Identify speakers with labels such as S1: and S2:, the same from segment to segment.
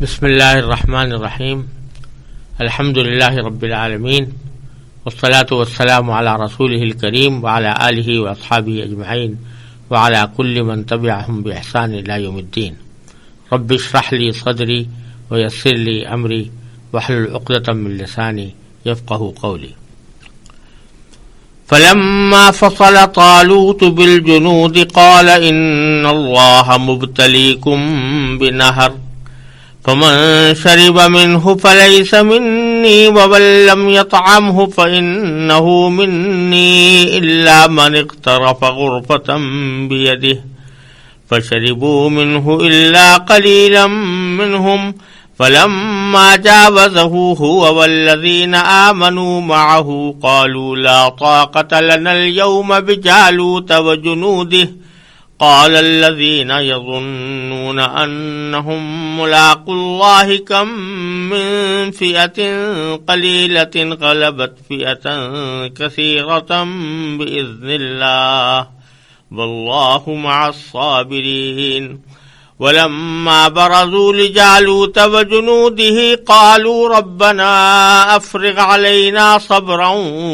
S1: بسم اللہ الرحمن الرحیم الحمد للہ رب العالمین والصلاة والسلام علی رسولہ الکریم وعلی آلہ واصحابہ اجمعین وعلی کل من تبعہم بإحسان الی یوم الدین رب اشرح لی صدری ویسر لی امری واحلل عقدۃ من لسانی یفقہوا قولی فلما فصل طالوت بالجنود قال ان اللہ مبتلیکم بنہر فمن شرب منه فليس مني ومن لم يطعمه فإنه مني إلا من اقترف غرفة بيده فشربوا منه إلا قليلا منهم فلما جاوزه هو والذين آمنوا معه قالوا لا طاقة لنا اليوم بجالوت وجنوده قال الذين يظنون أنهم ملاقو الله كم من فئة قليلة غلبت فئة كثيرة بإذن الله والله مع الصابرين ولما برزوا لجالوت وجنوده قالوا ربنا أفرغ علينا صبرا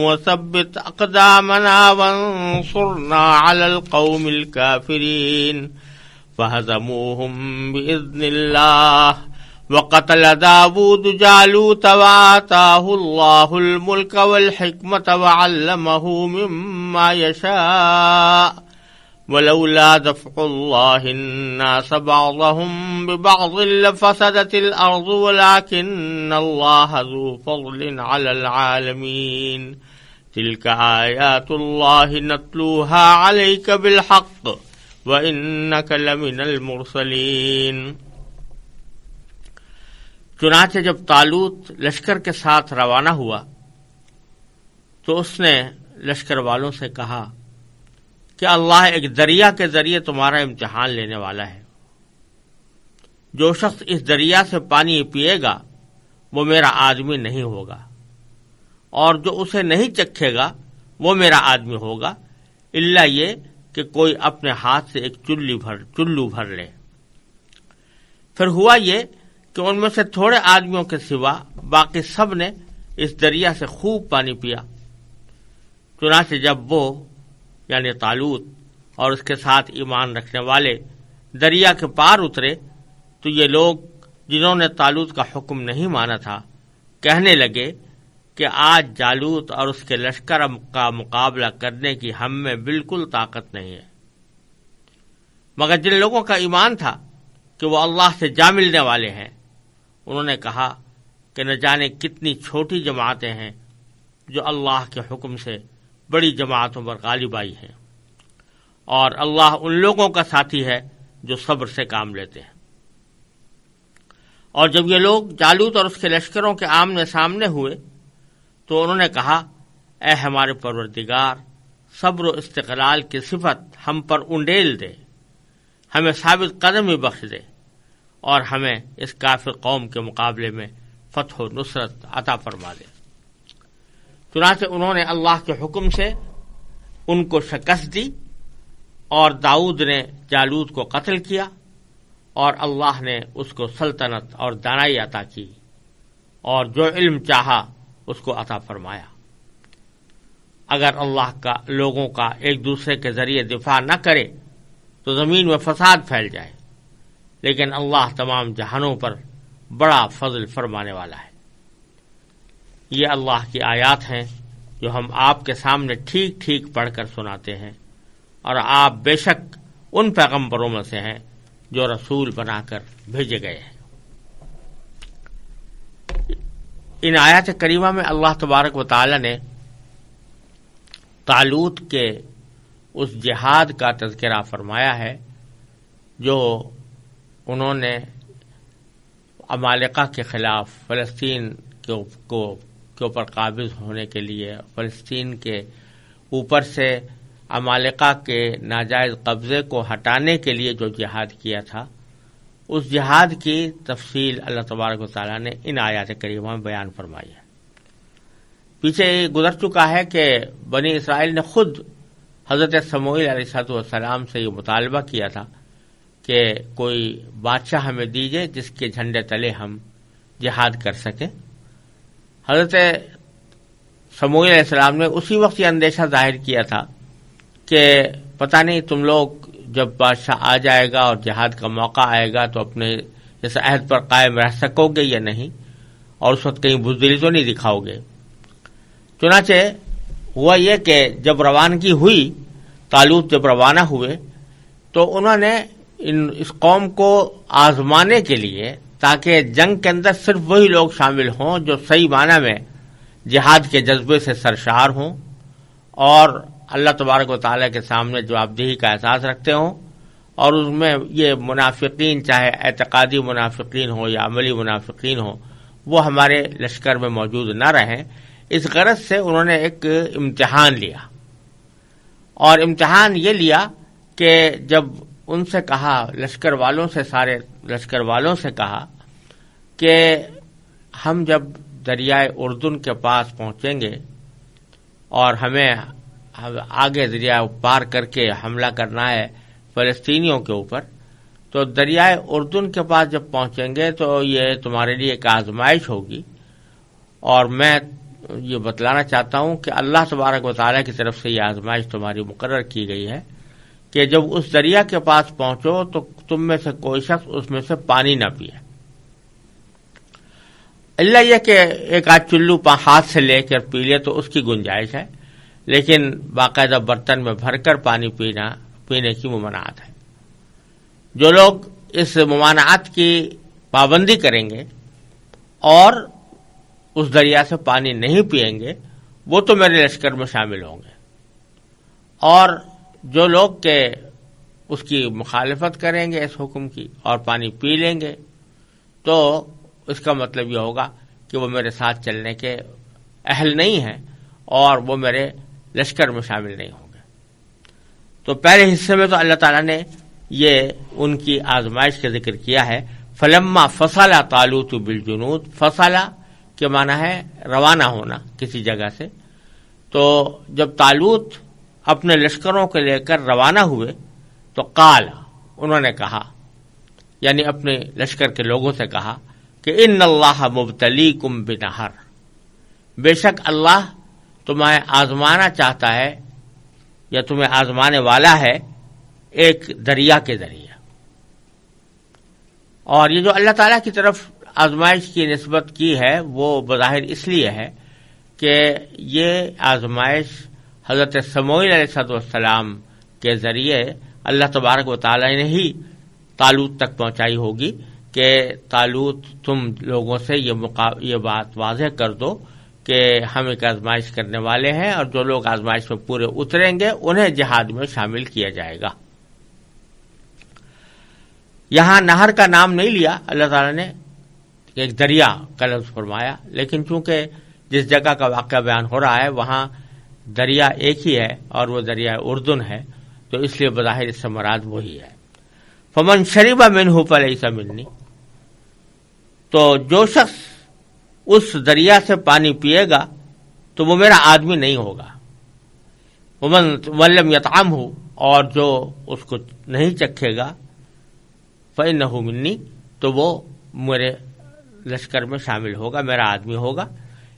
S1: وثبت أقدامنا وانصرنا على القوم الكافرين فهزموهم بإذن الله وقتل داود جالوت وآتاه الله الملك والحكمة وعلمه مما يشاء ولولا دفع الله الناس بعضهم ببعض لفسدت الأرض ولكن الله ذو فضل على العالمين تلك آيات الله نتلوها عليك بالحق وإنك لمن المرسلين۔ چنانچہ جب طالوت لشکر کے ساتھ روانہ ہوا تو اس نے لشکر والوں سے کہا کہ اللہ ایک دریا کے ذریعے تمہارا امتحان لینے والا ہے، جو شخص اس دریا سے پانی پیے گا وہ میرا آدمی نہیں ہوگا، اور جو اسے نہیں چکھے گا وہ میرا آدمی ہوگا، الا یہ کہ کوئی اپنے ہاتھ سے ایک چلو بھر لے۔ پھر ہوا یہ کہ ان میں سے تھوڑے آدمیوں کے سوا باقی سب نے اس دریا سے خوب پانی پیا۔ چنانچہ جب وہ یعنی طالوت اور اس کے ساتھ ایمان رکھنے والے دریا کے پار اترے تو یہ لوگ جنہوں نے طالوت کا حکم نہیں مانا تھا کہنے لگے کہ آج جالوت اور اس کے لشکر کا مقابلہ کرنے کی ہم میں بالکل طاقت نہیں ہے۔ مگر جن لوگوں کا ایمان تھا کہ وہ اللہ سے جا ملنے والے ہیں انہوں نے کہا کہ نہ جانے کتنی چھوٹی جماعتیں ہیں جو اللہ کے حکم سے بڑی جماعتوں پر غالب آئی ہیں، اور اللہ ان لوگوں کا ساتھی ہے جو صبر سے کام لیتے ہیں۔ اور جب یہ لوگ جالوت اور اس کے لشکروں کے آمنے سامنے ہوئے تو انہوں نے کہا اے ہمارے پروردگار، صبر و استقلال کی صفت ہم پر انڈیل دے، ہمیں ثابت قدمی بخش دے، اور ہمیں اس کافر قوم کے مقابلے میں فتح و نصرت عطا فرما دے۔ چنانچہ انہوں نے اللہ کے حکم سے ان کو شکست دی، اور داؤد نے جالوت کو قتل کیا، اور اللہ نے اس کو سلطنت اور دانائی عطا کی، اور جو علم چاہا اس کو عطا فرمایا۔ اگر اللہ کا لوگوں کا ایک دوسرے کے ذریعے دفاع نہ کرے تو زمین میں فساد پھیل جائے، لیکن اللہ تمام جہانوں پر بڑا فضل فرمانے والا ہے۔ یہ اللہ کی آیات ہیں جو ہم آپ کے سامنے ٹھیک ٹھیک پڑھ کر سناتے ہیں، اور آپ بے شک ان پیغمبروں میں سے ہیں جو رسول بنا کر بھیجے گئے ہیں۔ ان آیات کریمہ میں اللہ تبارک و تعالی نے طالوت کے اس جہاد کا تذکرہ فرمایا ہے جو انہوں نے عمالقہ کے خلاف فلسطین کے اوپر قابض ہونے کے لیے، فلسطین کے اوپر سے عمالقہ کے ناجائز قبضے کو ہٹانے کے لیے جو جہاد کیا تھا، اس جہاد کی تفصیل اللہ تبارک و تعالیٰ نے ان آیات کریمہ میں بیان فرمائی ہے۔ پیچھے گزر چکا ہے کہ بنی اسرائیل نے خود حضرت سموئیل علیہ السلام سے یہ مطالبہ کیا تھا کہ کوئی بادشاہ ہمیں دیجیے جس کے جھنڈے تلے ہم جہاد کر سکیں۔ حضرت سموئیل علیہ السلام نے اسی وقت یہ اندیشہ ظاہر کیا تھا کہ پتہ نہیں تم لوگ جب بادشاہ آ جائے گا اور جہاد کا موقع آئے گا تو اپنے اس عہد پر قائم رہ سکو گے یا نہیں، اور اس وقت کہیں بزدلی تو نہیں دکھاؤ گے۔ چنانچہ ہوا یہ کہ جب روانگی ہوئی، طالوت جب روانہ ہوئے تو انہوں نے اس قوم کو آزمانے کے لیے، تاکہ جنگ کے اندر صرف وہی لوگ شامل ہوں جو صحیح معنی میں جہاد کے جذبے سے سرشار ہوں اور اللہ تبارک و تعالیٰ کے سامنے جوابدہی کا احساس رکھتے ہوں، اور اس میں یہ منافقین چاہے اعتقادی منافقین ہوں یا عملی منافقین ہوں وہ ہمارے لشکر میں موجود نہ رہیں۔ اس غرض سے انہوں نے ایک امتحان لیا، اور امتحان یہ لیا کہ جب ان سے کہا، لشکر والوں سے، سارے لشکر والوں سے کہا کہ ہم جب دریائے اردن کے پاس پہنچیں گے اور ہمیں آگے دریا پار کر کے حملہ کرنا ہے فلسطینیوں کے اوپر، تو دریائے اردن کے پاس جب پہنچیں گے تو یہ تمہارے لیے ایک آزمائش ہوگی، اور میں یہ بتلانا چاہتا ہوں کہ اللہ تبارک و تعالیٰ کی طرف سے یہ آزمائش تمہاری مقرر کی گئی ہے کہ جب اس دریا کے پاس پہنچو تو تم میں سے کوئی شخص اس میں سے پانی نہ پیے، اللہ یہ کہ ایک آدھ چلو ہاتھ سے لے کر پی لے تو اس کی گنجائش ہے، لیکن باقاعدہ برتن میں بھر کر پانی پینے کی ممانعت ہے۔ جو لوگ اس ممانعت کی پابندی کریں گے اور اس دریا سے پانی نہیں پئیں گے وہ تو میرے لشکر میں شامل ہوں گے، اور جو لوگ کہ اس کی مخالفت کریں گے اس حکم کی اور پانی پی لیں گے تو اس کا مطلب یہ ہوگا کہ وہ میرے ساتھ چلنے کے اہل نہیں ہیں اور وہ میرے لشکر میں شامل نہیں ہوں گے۔ تو پہلے حصے میں تو اللہ تعالیٰ نے یہ ان کی آزمائش کا ذکر کیا ہے۔ فلما فصل طالوت بالجنود، فصل کے معنی ہے روانہ ہونا کسی جگہ سے، تو جب طالوت اپنے لشکروں کو لے کر روانہ ہوئے تو قال، انہوں نے کہا، یعنی اپنے لشکر کے لوگوں سے کہا کہ ان اللہ مبتلیکم بنہر، بے شک اللہ تمہیں آزمانا چاہتا ہے یا تمہیں آزمانے والا ہے ایک دریا کے ذریعے۔ اور یہ جو اللہ تعالیٰ کی طرف آزمائش کی نسبت کی ہے وہ بظاہر اس لیے ہے کہ یہ آزمائش حضرت سموئیل علیہ السلام کے ذریعے اللہ تبارک و تعالیٰ نے ہی طالوت تک پہنچائی ہوگی کہ طالوت تم لوگوں سے یہ بات واضح کر دو کہ ہم ایک آزمائش کرنے والے ہیں، اور جو لوگ آزمائش میں پورے اتریں گے انہیں جہاد میں شامل کیا جائے گا۔ یہاں نہر کا نام نہیں لیا اللہ تعالیٰ نے، ایک دریا کا لفظ فرمایا، لیکن چونکہ جس جگہ کا واقعہ بیان ہو رہا ہے وہاں دریا ایک ہی ہے اور وہ دریا اردن ہے، تو اس لیے بظاہر اس سے مراد وہی ہے۔ فمن شرب منہ فلیس منی، تو جو شخص اس دریا سے پانی پیے گا تو وہ میرا آدمی نہیں ہوگا۔ ومن لم یطعمہ، اور جو اس کو نہیں چکھے گا، فإنہ منی، تو وہ میرے لشکر میں شامل ہوگا، میرا آدمی ہوگا۔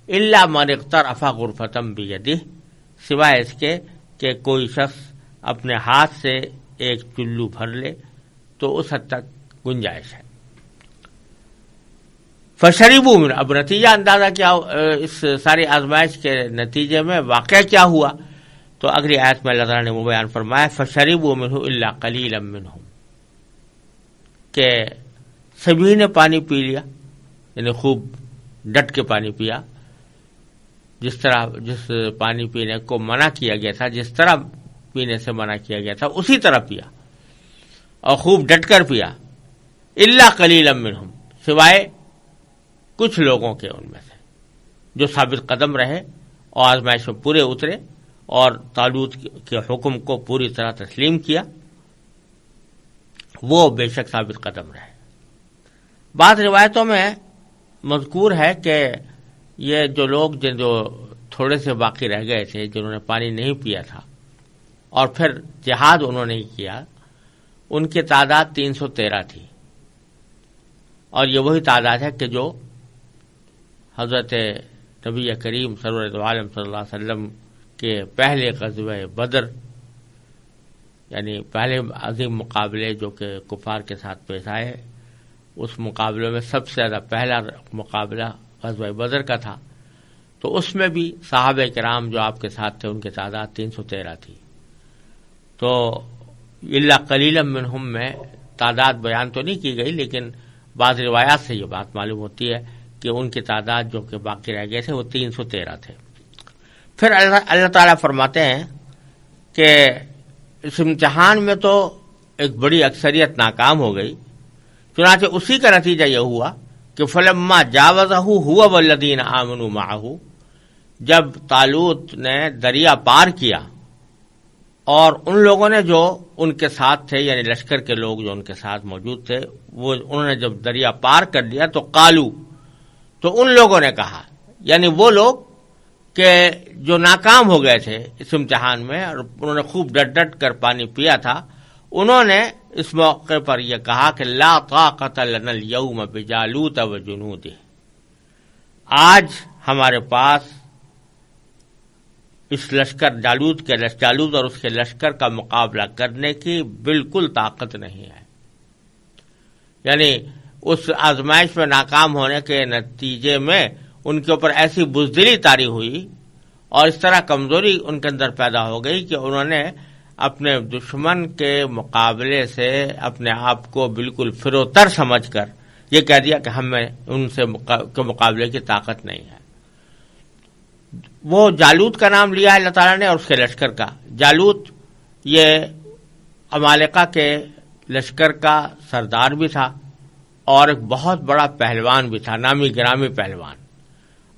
S1: الا من اقترف غرفۃ بیدہ، سوائے اس کے کہ کوئی شخص اپنے ہاتھ سے ایک چلو بھر لے تو اس حد تک گنجائش ہے۔ فشربوا من، اب نتیجہ اندازہ کیا اس ساری آزمائش کے نتیجے میں واقعہ کیا ہوا، تو اگلی آیت میں اللہ تعالیٰ نے وہ بیان فرمایا فشربوا منہ الا قلیلا منہم، کہ سبھی نے پانی پی لیا، یعنی خوب ڈٹ کے پانی پیا، جس پانی پینے کو منع کیا گیا تھا، جس طرح پینے سے منع کیا گیا تھا اسی طرح پیا اور خوب ڈٹ کر پیا۔ الا قلیلا منہم، سوائے کچھ لوگوں کے ان میں سے جو ثابت قدم رہے اور آزمائش میں پورے اترے اور طالوت کے حکم کو پوری طرح تسلیم کیا، وہ بے شک ثابت قدم رہے۔ بعض روایتوں میں مذکور ہے کہ یہ جو لوگ جو تھوڑے سے باقی رہ گئے تھے، جنہوں نے پانی نہیں پیا تھا اور پھر جہاد انہوں نے کیا، ان کی تعداد 313 تھی، اور یہ وہی تعداد ہے کہ جو حضرت نبی کریم سرور عالم صلی اللہ علیہ وسلم کے پہلے غزوہ بدر، یعنی پہلے عظیم مقابلے جو کہ کفار کے ساتھ پیش آئے، اس مقابلے میں سب سے زیادہ پہلا مقابلہ غزوہ بدر کا تھا، تو اس میں بھی صحابہ کرام جو آپ کے ساتھ تھے ان کی تعداد 313 تھی۔ تو الا قلیلا منہم میں تعداد بیان تو نہیں کی گئی، لیکن بعض روایات سے یہ بات معلوم ہوتی ہے کہ ان کی تعداد جو کہ باقی رہ گئے تھے وہ 313 تھے۔ پھر اللہ تعالیٰ فرماتے ہیں کہ اس امتحان میں تو ایک بڑی اکثریت ناکام ہو گئی، چنانچہ اسی کا نتیجہ یہ ہوا کہ فلما جاوزہ ہوا والذین آمنوا معہ، جب طالوت نے دریا پار کیا اور ان لوگوں نے جو ان کے ساتھ تھے، یعنی لشکر کے لوگ جو ان کے ساتھ موجود تھے، وہ انہوں نے جب دریا پار کر دیا تو قالو، تو ان لوگوں نے کہا، یعنی وہ لوگ کہ جو ناکام ہو گئے تھے اس امتحان میں اور انہوں نے خوب ڈٹ ڈٹ کر پانی پیا تھا، انہوں نے اس موقع پر یہ کہا کہ لا طاقت لنا اليوم بجالوت وجنودہ، آج ہمارے پاس اس لشکر جالوت اور اس کے لشکر کا مقابلہ کرنے کی بالکل طاقت نہیں ہے۔ یعنی اس آزمائش میں ناکام ہونے کے نتیجے میں ان کے اوپر ایسی بزدلی طاری ہوئی اور اس طرح کمزوری ان کے اندر پیدا ہو گئی کہ انہوں نے اپنے دشمن کے مقابلے سے اپنے آپ کو بالکل فروتر سمجھ کر یہ کہہ دیا کہ ہمیں ان سے مقابلے کی طاقت نہیں ہے۔ وہ جالوت کا نام لیا ہے اللہ تعالیٰ نے اور اس کے لشکر کا۔ جالوت یہ عمالقہ کے لشکر کا سردار بھی تھا اور ایک بہت بڑا پہلوان بھی تھا، نامی گرامی پہلوان،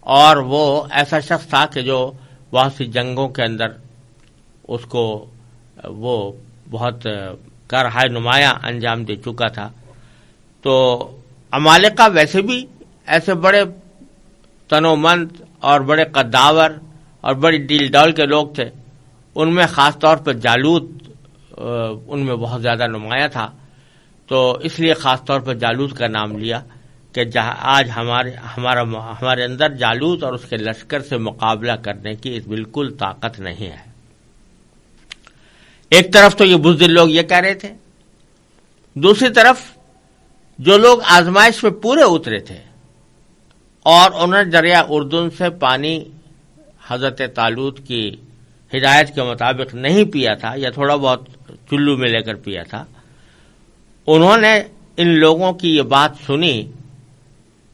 S1: اور وہ ایسا شخص تھا کہ جو بہت سی جنگوں کے اندر اس کو وہ بہت کارہائے نمایاں انجام دے چکا تھا۔ تو عمالقہ ویسے بھی ایسے بڑے تنومند اور بڑے قداور اور بڑی ڈیل ڈول کے لوگ تھے، ان میں خاص طور پر جالوت ان میں بہت زیادہ نمایاں تھا، تو اس لیے خاص طور پر جالوت کا نام لیا کہ آج ہمارے اندر جالوت اور اس کے لشکر سے مقابلہ کرنے کی بالکل طاقت نہیں ہے۔ ایک طرف تو یہ بزدل لوگ یہ کہہ رہے تھے، دوسری طرف جو لوگ آزمائش میں پورے اترے تھے اور انہوں نے دریا اردن سے پانی حضرت طالوت کی ہدایت کے مطابق نہیں پیا تھا یا تھوڑا بہت چلو میں لے کر پیا تھا، انہوں نے ان لوگوں کی یہ بات سنی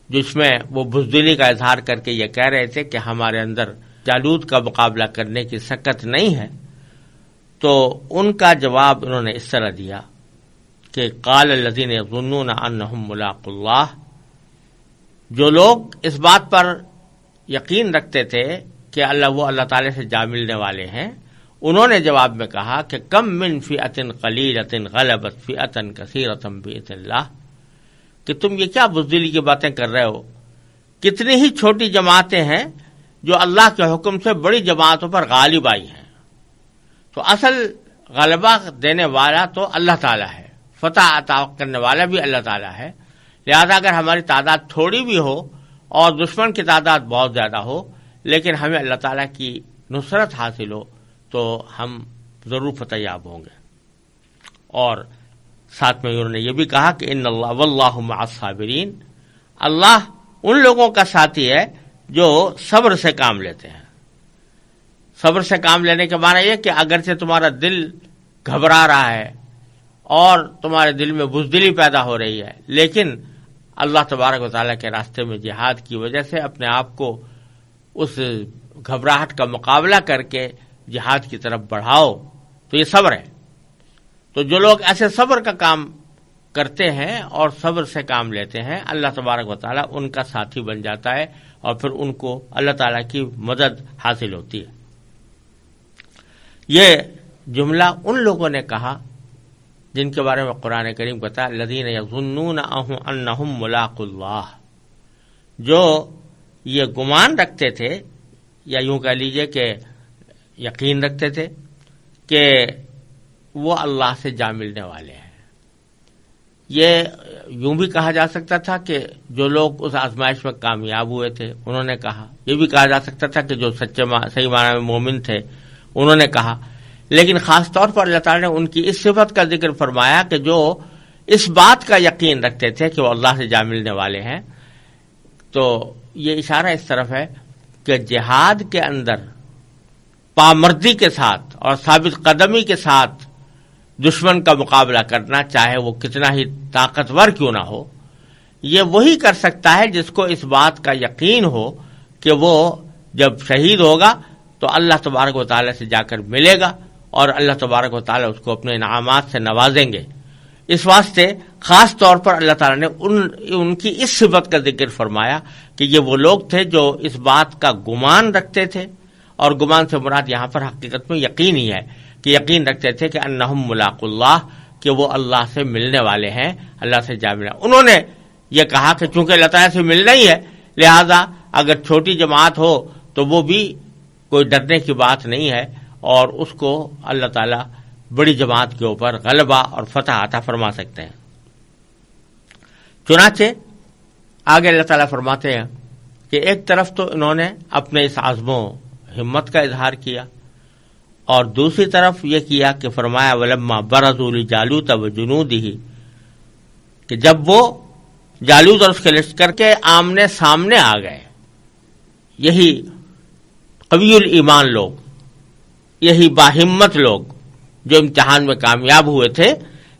S1: جس میں وہ بزدلی کا اظہار کر کے یہ کہہ رہے تھے کہ ہمارے اندر جالوت کا مقابلہ کرنے کی سکت نہیں ہے، تو ان کا جواب انہوں نے اس طرح دیا کہ قال الذین یظنون انہم ملاقو اللہ، جو لوگ اس بات پر یقین رکھتے تھے کہ وہ اللہ تعالی سے جا ملنے والے ہیں، انہوں نے جواب میں کہا کہ کم من فئۃ قلیلۃ غلبت فئۃ کثیرۃ بإذن اللہ، کہ تم یہ کیا بزدلی کی باتیں کر رہے ہو، کتنی ہی چھوٹی جماعتیں ہیں جو اللہ کے حکم سے بڑی جماعتوں پر غالب آئی ہیں۔ تو اصل غلبہ دینے والا تو اللہ تعالیٰ ہے، فتح عطا کرنے والا بھی اللہ تعالیٰ ہے، لہذا اگر ہماری تعداد تھوڑی بھی ہو اور دشمن کی تعداد بہت زیادہ ہو لیکن ہمیں اللہ تعالیٰ کی نصرت حاصل ہو تو ہم ضرور فتح یاب ہوں گے۔ اور ساتھ میں انہوں نے یہ بھی کہا کہ ان اللہ واللہ مع الصابرین، اللہ ان لوگوں کا ساتھی ہے جو صبر سے کام لیتے ہیں۔ صبر سے کام لینے کے معنی یہ کہ اگرچہ تمہارا دل گھبرا رہا ہے اور تمہارے دل میں بزدلی پیدا ہو رہی ہے، لیکن اللہ تبارک و تعالیٰ کے راستے میں جہاد کی وجہ سے اپنے آپ کو اس گھبراہٹ کا مقابلہ کر کے جہاد کی طرف بڑھاؤ، تو یہ صبر ہے۔ تو جو لوگ ایسے صبر کا کام کرتے ہیں اور صبر سے کام لیتے ہیں، اللہ تبارک و تعالیٰ ان کا ساتھی بن جاتا ہے اور پھر ان کو اللہ تعالیٰ کی مدد حاصل ہوتی ہے۔ یہ جملہ ان لوگوں نے کہا جن کے بارے میں قرآن کریم بتا الذین یظنون انہم ملاقو اللہ، جو یہ گمان رکھتے تھے یا یوں کہہ لیجئے کہ یقین رکھتے تھے کہ وہ اللہ سے جا ملنے والے ہیں۔ یہ یوں بھی کہا جا سکتا تھا کہ جو لوگ اس آزمائش میں کامیاب ہوئے تھے انہوں نے کہا، یہ بھی کہا جا سکتا تھا کہ جو سچے صحیح معنی میں مومن تھے انہوں نے کہا، لیکن خاص طور پر اللہ تعالیٰ نے ان کی اس صفت کا ذکر فرمایا کہ جو اس بات کا یقین رکھتے تھے کہ وہ اللہ سے جا ملنے والے ہیں۔ تو یہ اشارہ اس طرف ہے کہ جہاد کے اندر پامردی کے ساتھ اور ثابت قدمی کے ساتھ دشمن کا مقابلہ کرنا، چاہے وہ کتنا ہی طاقتور کیوں نہ ہو، یہ وہی کر سکتا ہے جس کو اس بات کا یقین ہو کہ وہ جب شہید ہوگا تو اللہ تبارک و تعالیٰ سے جا کر ملے گا اور اللہ تبارک و تعالیٰ اس کو اپنے انعامات سے نوازیں گے۔ اس واسطے خاص طور پر اللہ تعالیٰ نے ان کی اس صفت کا ذکر فرمایا کہ یہ وہ لوگ تھے جو اس بات کا گمان رکھتے تھے، اور گمان سے مراد یہاں پر حقیقت میں یقین ہی ہے کہ یقین رکھتے تھے کہ انہم ملاق اللہ، کہ وہ اللہ سے ملنے والے ہیں، اللہ سے جا ملنا۔ انہوں نے یہ کہا کہ چونکہ اللہ تعالیٰ سے ملنا ہی ہے، لہذا اگر چھوٹی جماعت ہو تو وہ بھی کوئی ڈرنے کی بات نہیں ہے، اور اس کو اللہ تعالیٰ بڑی جماعت کے اوپر غلبہ اور فتح عطا فرما سکتے ہیں۔ چنانچہ آگے اللہ تعالیٰ فرماتے ہیں کہ ایک طرف تو انہوں نے اپنے اس عزم و ہمت کا اظہار کیا، اور دوسری طرف یہ کیا کہ فرمایا ولما برزوا لجالوت وجنودہ، کہ جب وہ جالوت اور اس کے لشکر کے آمنے سامنے آ گئے، یہی قوی الایمان لوگ، یہی باہمت لوگ جو امتحان میں کامیاب ہوئے تھے،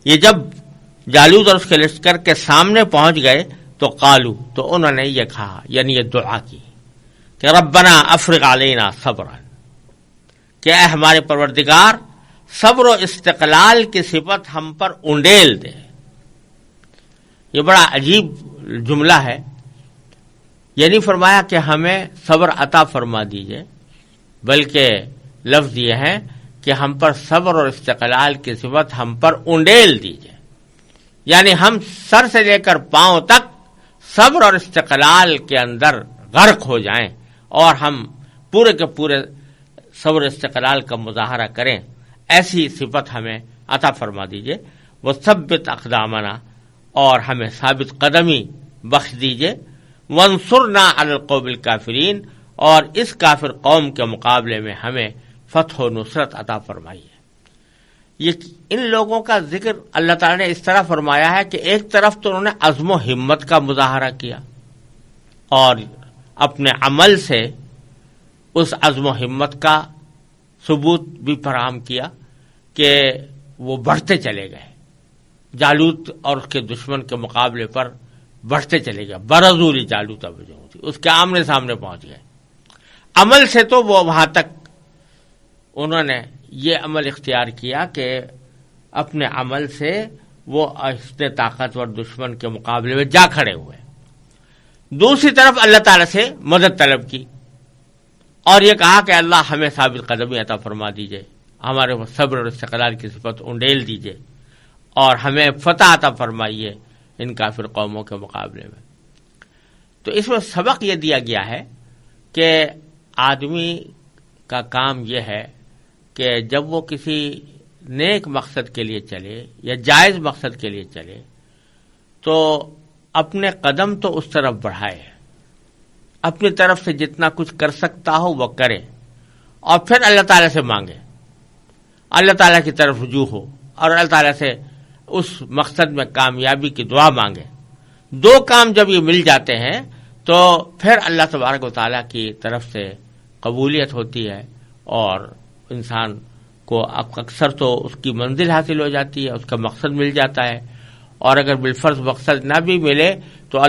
S1: یہ جب جالوت اور اس کے لشکر کے سامنے پہنچ گئے تو قالو، تو انہوں نے یہ کہا، یعنی یہ دعا کی کہ ربنا افرغ علینا صبرا، کہ اے ہمارے پروردگار صبر و استقلال کی صفت ہم پر انڈیل دے۔ یہ بڑا عجیب جملہ ہے، یعنی فرمایا کہ ہمیں صبر عطا فرما دیجئے، بلکہ لفظ یہ ہے کہ ہم پر صبر اور استقلال کی صفت ہم پر انڈیل دیجئے، یعنی ہم سر سے لے کر پاؤں تک صبر اور استقلال کے اندر غرق ہو جائیں اور ہم پورے کے پورے صبر استقلال کا مظاہرہ کریں، ایسی صفت ہمیں عطا فرما دیجئے۔ وثبت اقدامنا، اور ہمیں ثابت قدمی بخش دیجئے۔ وانصرنا علی القوم الکافرین، اور اس کافر قوم کے مقابلے میں ہمیں فتح و نصرت عطا فرمائیے۔ یہ ان لوگوں کا ذکر اللہ تعالیٰ نے اس طرح فرمایا ہے کہ ایک طرف تو انہوں نے عزم و ہمت کا مظاہرہ کیا اور اپنے عمل سے اس عزم و ہمت کا ثبوت بھی فراہم کیا کہ وہ بڑھتے چلے گئے، جالوت اور اس کے دشمن کے مقابلے پر بڑھتے چلے گئے۔ برزوا لجالوت وجنودہ، اس کے آمنے سامنے پہنچ گئے۔ عمل سے تو وہ وہاں تک انہوں نے یہ عمل اختیار کیا کہ اپنے عمل سے وہ اتنے طاقتور دشمن کے مقابلے میں جا کھڑے ہوئے۔ دوسری طرف اللہ تعالیٰ سے مدد طلب کی اور یہ کہا کہ اللہ ہمیں ثابت قدمی عطا فرما دیجئے، ہمارے صبر اور استقلال کی صفت انڈیل دیجئے، اور ہمیں فتح عطا فرمائیے ان کافر قوموں کے مقابلے میں۔ تو اس میں سبق یہ دیا گیا ہے کہ آدمی کا کام یہ ہے کہ جب وہ کسی نیک مقصد کے لیے چلے یا جائز مقصد کے لیے چلے تو اپنے قدم تو اس طرف بڑھائے، اپنی طرف سے جتنا کچھ کر سکتا ہو وہ کرے، اور پھر اللہ تعالیٰ سے مانگے، اللہ تعالیٰ کی طرف رجوع ہو اور اللہ تعالیٰ سے اس مقصد میں کامیابی کی دعا مانگے۔ دو کام جب یہ مل جاتے ہیں تو پھر اللہ تبارک و تعالیٰ کی طرف سے قبولیت ہوتی ہے اور انسان کو اکثر تو اس کی منزل حاصل ہو جاتی ہے، اس کا مقصد مل جاتا ہے، اور اگر بالفرض مقصد نہ بھی ملے تو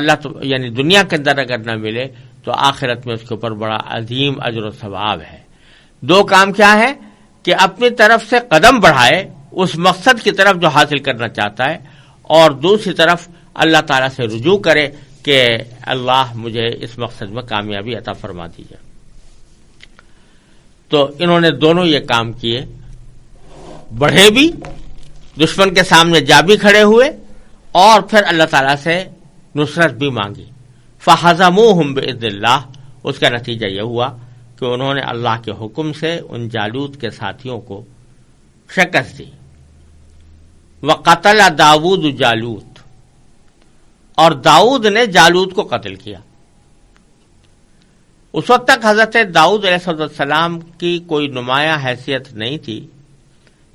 S1: یعنی دنیا کے اندر اگر نہ ملے تو آخرت میں اس کے اوپر بڑا عظیم اجر و ثواب ہے۔ دو کام کیا ہے کہ اپنی طرف سے قدم بڑھائے اس مقصد کی طرف جو حاصل کرنا چاہتا ہے، اور دوسری طرف اللہ تعالیٰ سے رجوع کرے کہ اللہ مجھے اس مقصد میں کامیابی عطا فرما دیجیے۔ تو انہوں نے دونوں یہ کام کیے، بڑھے بھی، دشمن کے سامنے جا بھی کھڑے ہوئے، اور پھر اللہ تعالیٰ سے نصرت بھی مانگی۔ فَحَزَمُوهُمْ بِإِذْنِ اللَّهِ، اس کا نتیجہ یہ ہوا کہ انہوں نے اللہ کے حکم سے ان جالوت کے ساتھیوں کو شکست دی۔ وَقَتَلَ داؤد جالوت، اور داؤد نے جالوت کو قتل کیا۔ اس وقت تک حضرت داؤد علیہ السلام کی کوئی نمایاں حیثیت نہیں تھی،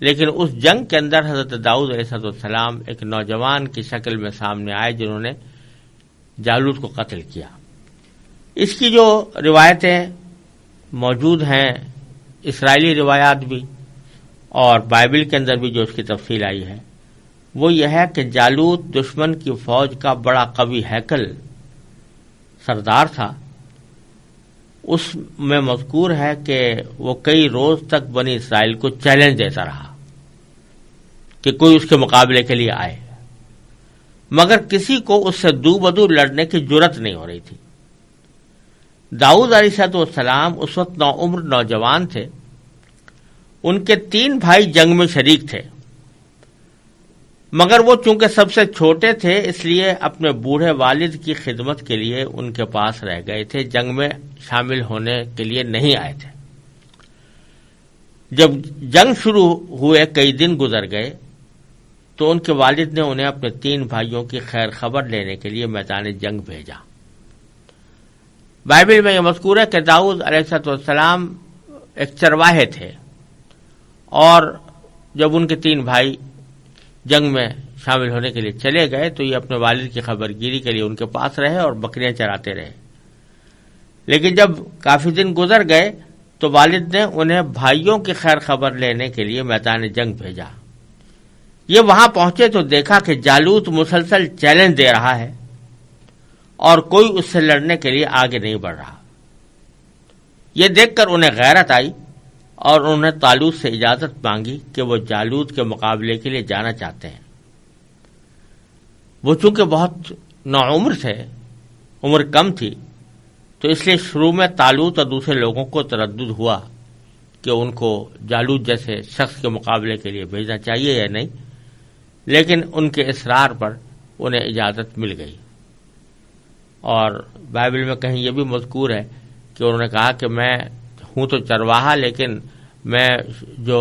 S1: لیکن اس جنگ کے اندر حضرت داؤد علیہ السلام ایک نوجوان کی شکل میں سامنے آئے جنہوں نے جالوت کو قتل کیا۔ اس کی جو روایتیں موجود ہیں، اسرائیلی روایات بھی اور بائبل کے اندر بھی جو اس کی تفصیل آئی ہے، وہ یہ ہے کہ جالوت دشمن کی فوج کا بڑا قوی ہیکل سردار تھا۔ اس میں مذکور ہے کہ وہ کئی روز تک بنی اسرائیل کو چیلنج دیتا رہا کہ کوئی اس کے مقابلے کے لیے آئے، مگر کسی کو اس سے دو بدو لڑنے کی جرت نہیں ہو رہی تھی۔ داؤد علیہ السلام اس وقت نوعمر نوجوان تھے، ان کے 3 بھائی جنگ میں شریک تھے، مگر وہ چونکہ سب سے چھوٹے تھے اس لیے اپنے بوڑھے والد کی خدمت کے لیے ان کے پاس رہ گئے تھے، جنگ میں شامل ہونے کے لیے نہیں آئے تھے۔ جب جنگ شروع ہوئے کئی دن گزر گئے تو ان کے والد نے انہیں اپنے 3 بھائیوں کی خیر خبر لینے کے لیے میدان جنگ بھیجا۔ بائبل میں یہ مذکور ہے کہ داؤد علیہ السلام ایک چرواہے تھے، اور جب ان کے 3 بھائی جنگ میں شامل ہونے کے لیے چلے گئے تو یہ اپنے والد کی خبر گیری کے لیے ان کے پاس رہے اور بکریاں چراتے رہے۔ لیکن جب کافی دن گزر گئے تو والد نے انہیں بھائیوں کی خیر خبر لینے کے لیے میدان جنگ بھیجا۔ یہ وہاں پہنچے تو دیکھا کہ جالوت مسلسل چیلنج دے رہا ہے اور کوئی اس سے لڑنے کے لیے آگے نہیں بڑھ رہا۔ یہ دیکھ کر انہیں غیرت آئی اور انہوں نے طالوت سے اجازت مانگی کہ وہ جالوت کے مقابلے کے لیے جانا چاہتے ہیں۔ وہ چونکہ بہت نوعمر تھے، عمر کم تھی، تو اس لیے شروع میں طالوت اور دوسرے لوگوں کو تردد ہوا کہ ان کو جالوت جیسے شخص کے مقابلے کے لیے بھیجنا چاہیے یا نہیں، لیکن ان کے اصرار پر انہیں اجازت مل گئی۔ اور بائبل میں کہیں یہ بھی مذکور ہے کہ انہوں نے کہا کہ میں ہوں تو چرواہا، لیکن میں جو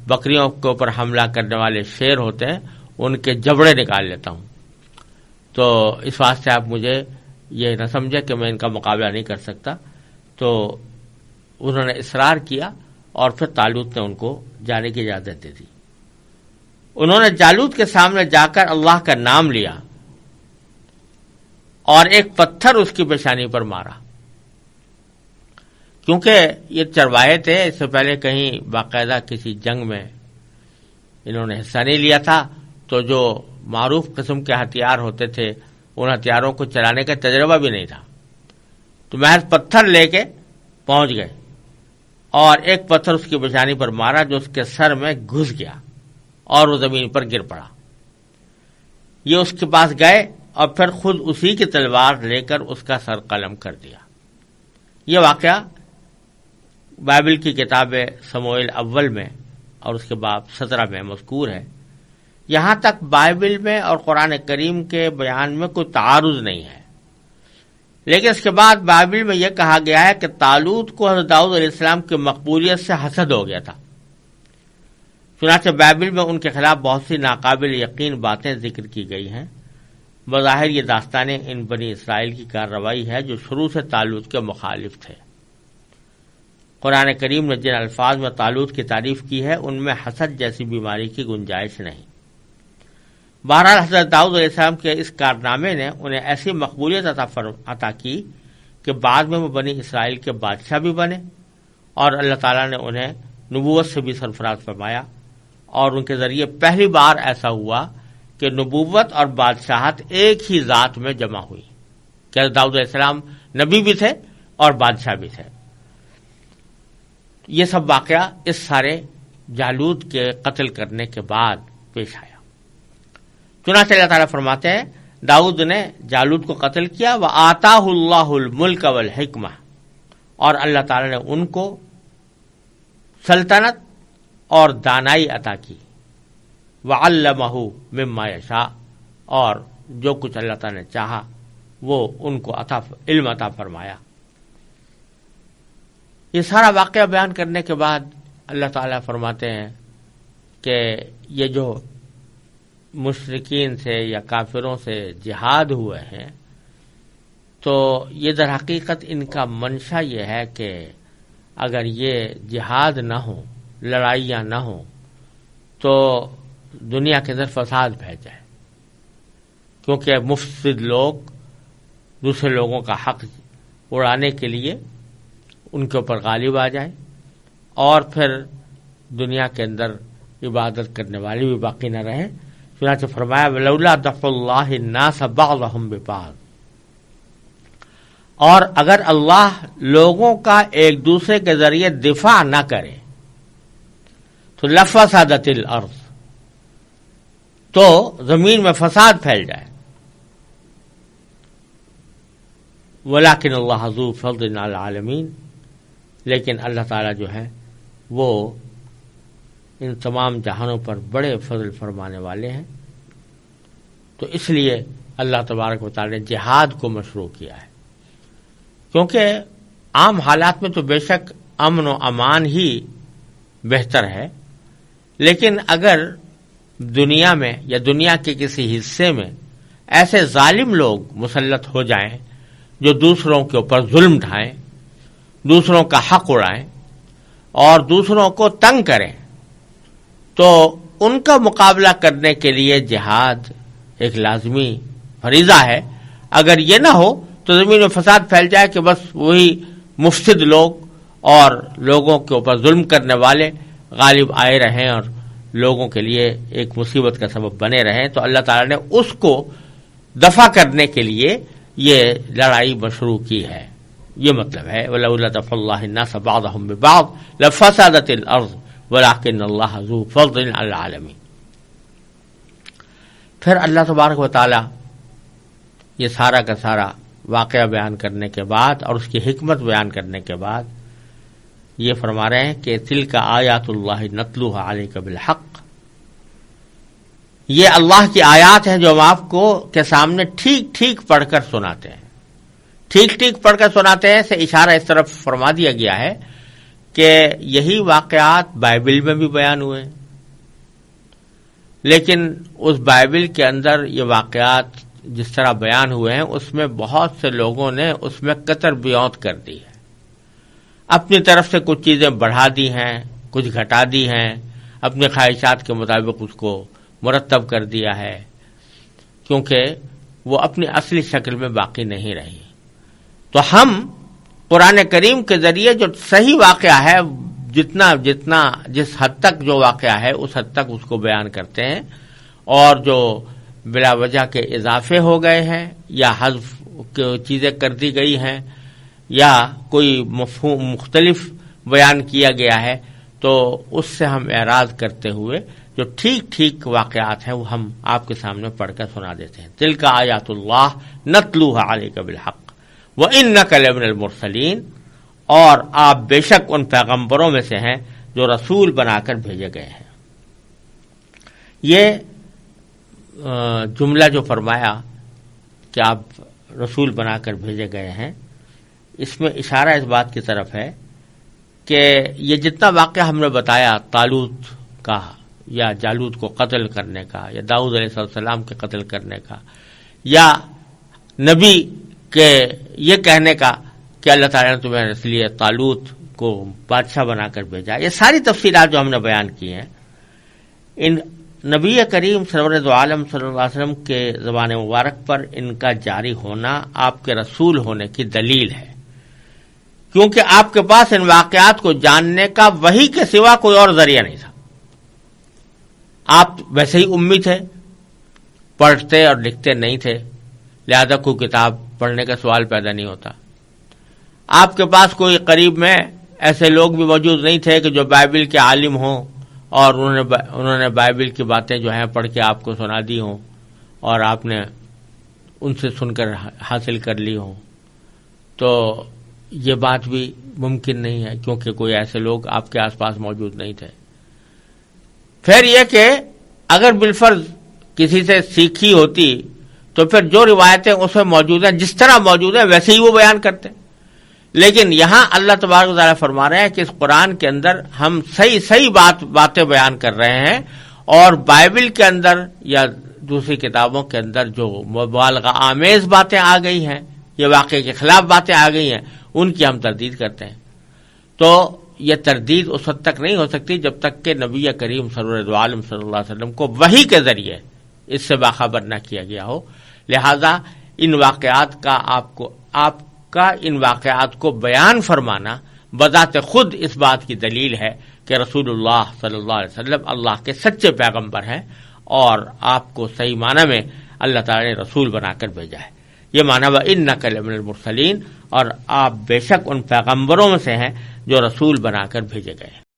S1: بکریوں کے اوپر حملہ کرنے والے شیر ہوتے ہیں ان کے جبڑے نکال لیتا ہوں، تو اس واسطے آپ مجھے یہ نہ سمجھے کہ میں ان کا مقابلہ نہیں کر سکتا۔ تو انہوں نے اصرار کیا اور پھر طالوت نے ان کو جانے کی اجازت دے دی۔ انہوں نے جالوت کے سامنے جا کر اللہ کا نام لیا اور ایک پتھر اس کی پیشانی پر مارا۔ کیونکہ یہ چرواہے تھے، اس سے پہلے کہیں باقاعدہ کسی جنگ میں انہوں نے حصہ نہیں لیا تھا، تو جو معروف قسم کے ہتھیار ہوتے تھے ان ہتھیاروں کو چلانے کا تجربہ بھی نہیں تھا، تو محض پتھر لے کے پہنچ گئے اور ایک پتھر اس کی پیشانی پر مارا جو اس کے سر میں گھس گیا اور وہ زمین پر گر پڑا۔ یہ اس کے پاس گئے اور پھر خود اسی کی تلوار لے کر اس کا سر قلم کر دیا۔ یہ واقعہ بائبل کی کتاب سموئیل اول میں اور اس کے باب 17 میں مذکور ہے۔ یہاں تک بائبل میں اور قرآن کریم کے بیان میں کوئی تعارض نہیں ہے، لیکن اس کے بعد بائبل میں یہ کہا گیا ہے کہ طالوت کو حضرت داؤد علیہ السلام کی مقبولیت سے حسد ہو گیا تھا۔ چنانچہ بائبل میں ان کے خلاف بہت سی ناقابل یقین باتیں ذکر کی گئی ہیں۔ بظاہر یہ داستانیں ان بنی اسرائیل کی کارروائی ہے جو شروع سے طالوت کے مخالف تھے۔ قرآن کریم نے جن الفاظ میں طالوت کی تعریف کی ہے ان میں حسد جیسی بیماری کی گنجائش نہیں۔ بہرحال حضرت داؤد علیہ السلام کے اس کارنامے نے انہیں ایسی مقبولیت عطا کی کہ بعد میں وہ بنی اسرائیل کے بادشاہ بھی بنے، اور اللہ تعالیٰ نے انہیں نبوت سے بھی سرفراز فرمایا، اور ان کے ذریعے پہلی بار ایسا ہوا کہ نبوت اور بادشاہت ایک ہی ذات میں جمع ہوئی، کہ حضرت داؤد علیہ السلام نبی بھی تھے اور بادشاہ بھی تھے۔ یہ سب واقعہ اس سارے جالوت کے قتل کرنے کے بعد پیش آیا۔ چنانچہ اللہ تعالیٰ فرماتے ہیں داؤد نے جالوت کو قتل کیا، وَآتَاهُ اللَّهُ الْمُلْكَ وَالْحِكْمَةَ، اور اللہ تعالیٰ نے ان کو سلطنت اور دانائی عطا کی، وَعَلَّمَهُ مِمَّا يَشَاءُ، اور جو کچھ اللہ تعالیٰ نے چاہا وہ ان کو علم عطا فرمایا۔ یہ سارا واقعہ بیان کرنے کے بعد اللہ تعالیٰ فرماتے ہیں کہ یہ جو مشرکین سے یا کافروں سے جہاد ہوئے ہیں تو یہ در حقیقت ان کا منشا یہ ہے کہ اگر یہ جہاد نہ ہو، لڑائیاں نہ ہوں تو دنیا کے اندر فساد پھیل جائے، کیونکہ مفسد لوگ دوسرے لوگوں کا حق اڑانے کے لیے ان کے اوپر غالب آ جائیں اور پھر دنیا کے اندر عبادت کرنے والی بھی باقی نہ رہے۔ چنانچہ فرمایا ولولا دفع اللہ الناس بعضهم ببعض، اور اگر اللہ لوگوں کا ایک دوسرے کے ذریعے دفاع نہ کرے تو لفسدت الارض، تو زمین میں فساد پھیل جائے۔ ولیکن اللہ ذو فضل علی العالمین، لیکن اللہ تعالیٰ جو ہے وہ ان تمام جہانوں پر بڑے فضل فرمانے والے ہیں، تو اس لیے اللہ تبارک و تعالیٰ نے جہاد کو مشروع کیا ہے، کیونکہ عام حالات میں تو بے شک امن و امان ہی بہتر ہے، لیکن اگر دنیا میں یا دنیا کے کسی حصے میں ایسے ظالم لوگ مسلط ہو جائیں جو دوسروں کے اوپر ظلم ڈھائیں، دوسروں کا حق اڑائیں اور دوسروں کو تنگ کریں، تو ان کا مقابلہ کرنے کے لیے جہاد ایک لازمی فریضہ ہے۔ اگر یہ نہ ہو تو زمین میں فساد پھیل جائے کہ بس وہی مفسد لوگ اور لوگوں کے اوپر ظلم کرنے والے غالب آئے رہیں اور لوگوں کے لیے ایک مصیبت کا سبب بنے رہیں، تو اللہ تعالیٰ نے اس کو دفع کرنے کے لیے یہ لڑائی مشروع کی ہے۔ یہ مطلب ہے ولولا دفع اللہ الناس بعضهم ببعض لفسدت الارض ولکن اللہ ذو فضل علی العالمین۔ پھر اللہ تبارک و تعالی یہ سارا کا سارا واقعہ بیان کرنے کے بعد اور اس کی حکمت بیان کرنے کے بعد یہ فرما رہے ہیں کہ تلک آیات اللہ نتلوها علیک بالحق، یہ اللہ کی آیات ہیں جو ہم آپ کو کے سامنے ٹھیک ٹھیک پڑھ کر سناتے ہیں۔ ٹھیک ٹھیک پڑھ کر سناتے ہیں سے اشارہ اس طرف فرما دیا گیا ہے کہ یہی واقعات بائبل میں بھی بیان ہوئے، لیکن اس بائبل کے اندر یہ واقعات جس طرح بیان ہوئے ہیں اس میں بہت سے لوگوں نے اس میں قطر بیوت کر دی ہے، اپنی طرف سے کچھ چیزیں بڑھا دی ہیں، کچھ گھٹا دی ہیں، اپنے خواہشات کے مطابق اس کو مرتب کر دیا ہے، کیونکہ وہ اپنی اصلی شکل میں باقی نہیں رہی۔ تو ہم قرآن کریم کے ذریعے جو صحیح واقعہ ہے جس حد تک جو واقعہ ہے اس حد تک اس کو بیان کرتے ہیں، اور جو بلا وجہ کے اضافے ہو گئے ہیں یا حذف چیزیں کر دی گئی ہیں یا کوئی مفہوم مختلف بیان کیا گیا ہے تو اس سے ہم اعراض کرتے ہوئے جو ٹھیک ٹھیک واقعات ہیں وہ ہم آپ کے سامنے پڑھ کر سنا دیتے ہیں۔ تلک آیات اللہ نتلوها علیک بالحق وانک لمن المرسلین، اور آپ بے شک ان پیغمبروں میں سے ہیں جو رسول بنا کر بھیجے گئے ہیں۔ یہ جملہ جو فرمایا کہ آپ رسول بنا کر بھیجے گئے ہیں، اس میں اشارہ اس بات کی طرف ہے کہ یہ جتنا واقعہ ہم نے بتایا طالوت کا یا جالوت کو قتل کرنے کا یا داؤد علیہ السلام کے قتل کرنے کا یا نبی کے یہ کہنے کا کہ اللہ تعالیٰ نے تمہیں اس لیے طالوت کو بادشاہ بنا کر بھیجا، یہ ساری تفصیلات جو ہم نے بیان کی ہیں، ان نبی کریم سرور دو عالم صلی اللہ علیہ وسلم کے زبان مبارک پر ان کا جاری ہونا آپ کے رسول ہونے کی دلیل ہے، کیونکہ آپ کے پاس ان واقعات کو جاننے کا وحی کے سوا کوئی اور ذریعہ نہیں تھا۔ آپ ویسے ہی امی تھے، پڑھتے اور لکھتے نہیں تھے، لہذا کوئی کتاب پڑھنے کا سوال پیدا نہیں ہوتا۔ آپ کے پاس کوئی قریب میں ایسے لوگ بھی موجود نہیں تھے کہ جو بائبل کے عالم ہوں اور انہوں نے بائبل کی باتیں جو ہیں پڑھ کے آپ کو سنا دی ہوں اور آپ نے ان سے سن کر حاصل کر لی ہوں، تو یہ بات بھی ممکن نہیں ہے کیونکہ کوئی ایسے لوگ آپ کے آس پاس موجود نہیں تھے۔ پھر یہ کہ اگر بالفرض کسی سے سیکھی ہوتی تو پھر جو روایتیں اس میں موجود ہیں جس طرح موجود ہیں ویسے ہی وہ بیان کرتے، لیکن یہاں اللہ تبارک و تعالیٰ فرما رہے ہیں کہ اس قرآن کے اندر ہم صحیح باتیں بیان کر رہے ہیں اور بائبل کے اندر یا دوسری کتابوں کے اندر جو مبالغہ آمیز باتیں آ گئی ہیں یا واقعے کے خلاف باتیں آ گئی ہیں ان کی ہم تردید کرتے ہیں. تو یہ تردید اس وقت تک نہیں ہو سکتی جب تک کہ نبی کریم سرور عالم صلی اللہ علیہ وسلم کو وحی کے ذریعے اس سے باخبر نہ کیا گیا ہو. لہذا ان واقعات کا آپ کا ان واقعات کو بیان فرمانا بذات خود اس بات کی دلیل ہے کہ رسول اللہ صلی اللہ علیہ وسلم اللہ کے سچے پیغمبر ہیں اور آپ کو صحیح معنی میں اللہ تعالی نے رسول بنا کر بھیجا ہے. یہ معنی وَإِنَّكَ لَمِنَ الْمُرْسَلِينَ، اور آپ بے شک ان پیغمبروں میں سے ہیں جو رسول بنا کر بھیجے گئے.